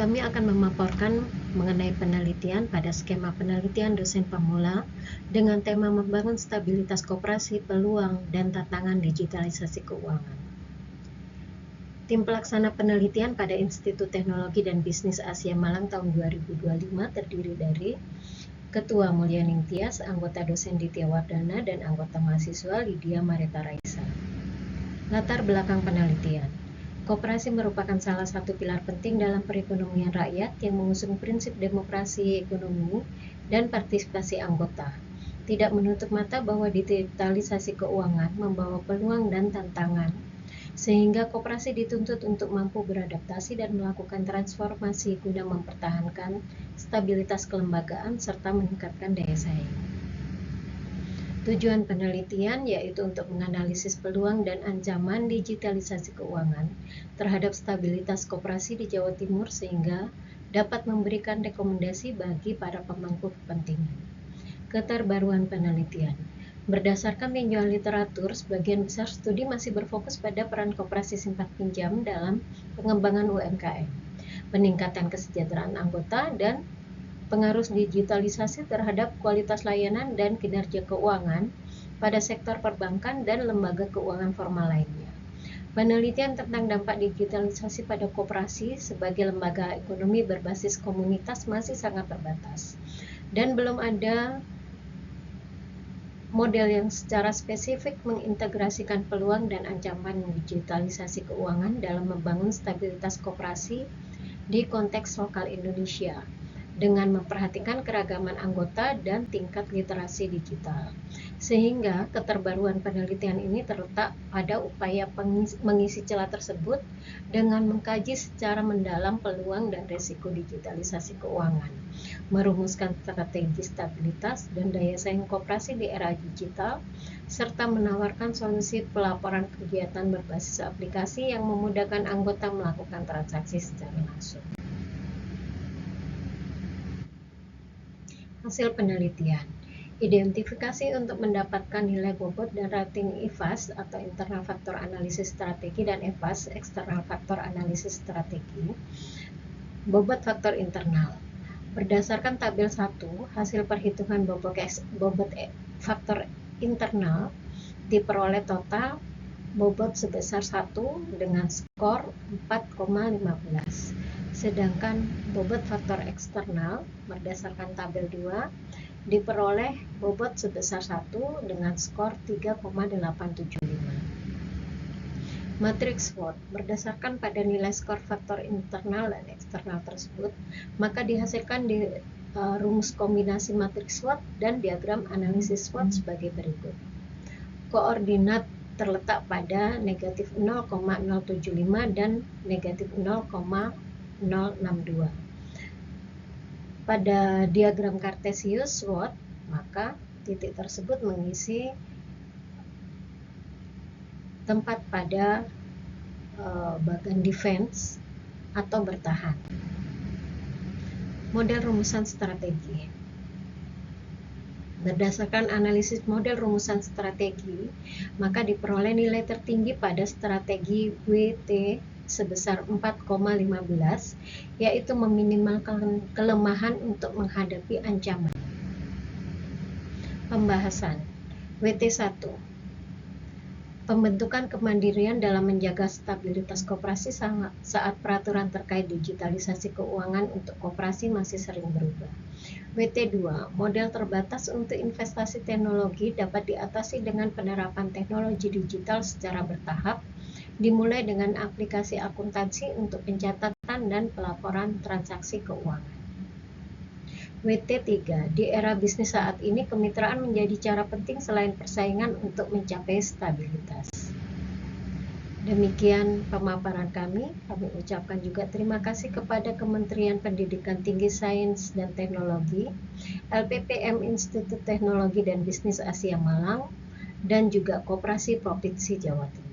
Kami akan memaparkan mengenai penelitian pada skema penelitian dosen pemula dengan tema membangun stabilitas koperasi, peluang, dan tantangan digitalisasi keuangan. Tim pelaksana penelitian pada Institut Teknologi dan Bisnis Asia Malang tahun 2025 terdiri dari Ketua Mulyaning Tias, anggota dosen Ditya Wardana, dan anggota mahasiswa Lydia Marita Raisa. Latar belakang penelitian. Koperasi merupakan salah satu pilar penting dalam perekonomian rakyat yang mengusung prinsip demokrasi ekonomi dan partisipasi anggota. Tidak menutup mata bahwa digitalisasi keuangan membawa peluang dan tantangan, sehingga koperasi dituntut untuk mampu beradaptasi dan melakukan transformasi guna mempertahankan stabilitas kelembagaan serta meningkatkan daya saing. Tujuan penelitian yaitu untuk menganalisis peluang dan ancaman digitalisasi keuangan terhadap stabilitas koperasi di Jawa Timur sehingga dapat memberikan rekomendasi bagi para pemangku kepentingan. Keterbaruan penelitian. Berdasarkan tinjauan literatur, sebagian besar studi masih berfokus pada peran koperasi simpan pinjam dalam pengembangan UMKM, peningkatan kesejahteraan anggota, dan pengaruh digitalisasi terhadap kualitas layanan dan kinerja keuangan pada sektor perbankan dan lembaga keuangan formal lainnya. Penelitian tentang dampak digitalisasi pada koperasi sebagai lembaga ekonomi berbasis komunitas masih sangat terbatas, dan belum ada model yang secara spesifik mengintegrasikan peluang dan ancaman digitalisasi keuangan dalam membangun stabilitas koperasi di konteks lokal Indonesia, dengan memperhatikan keragaman anggota dan tingkat literasi digital. Sehingga keterbaruan penelitian ini terletak pada upaya mengisi celah tersebut dengan mengkaji secara mendalam peluang dan risiko digitalisasi keuangan, merumuskan strategi stabilitas dan daya saing koperasi di era digital, serta menawarkan solusi pelaporan kegiatan berbasis aplikasi yang memudahkan anggota melakukan transaksi secara langsung. Hasil penelitian. Identifikasi untuk mendapatkan nilai bobot dan rating IFAS atau Internal Faktor Analisis Strategi dan EFAS External Faktor Analisis Strategi. Bobot faktor internal. Berdasarkan tabel 1, hasil perhitungan bobot faktor internal diperoleh total bobot sebesar 1 dengan skor 4,15. Sedangkan bobot faktor eksternal berdasarkan tabel 2 diperoleh bobot sebesar 1 dengan skor 3,875. Matriks SWOT berdasarkan pada nilai skor faktor internal dan eksternal tersebut, maka dihasilkan di rumus kombinasi matriks SWOT dan diagram analisis SWOT sebagai berikut. Koordinat terletak pada negatif 0,075 dan negatif 0,062. Pada diagram Kartesius SWOT, maka titik tersebut mengisi tempat pada bagian defense atau bertahan. Model rumusan strategi. Berdasarkan analisis model rumusan strategi, maka diperoleh nilai tertinggi pada strategi WT sebesar 4,15, yaitu meminimalkan kelemahan untuk menghadapi ancaman. Pembahasan WT1. Pembentukan kemandirian dalam menjaga stabilitas koperasi saat peraturan terkait digitalisasi keuangan untuk koperasi masih sering berubah. WT2. Model terbatas untuk investasi teknologi dapat diatasi dengan penerapan teknologi digital secara bertahap, dimulai dengan aplikasi akuntansi untuk pencatatan dan pelaporan transaksi keuangan. WT3. Di era bisnis saat ini, kemitraan menjadi cara penting selain persaingan untuk mencapai stabilitas. Demikian pemaparan kami. Kami ucapkan juga terima kasih kepada Kementerian Pendidikan Tinggi Sains dan Teknologi, LPPM Institut Teknologi dan Bisnis Asia Malang, dan juga Koperasi Provinsi Jawa Timur.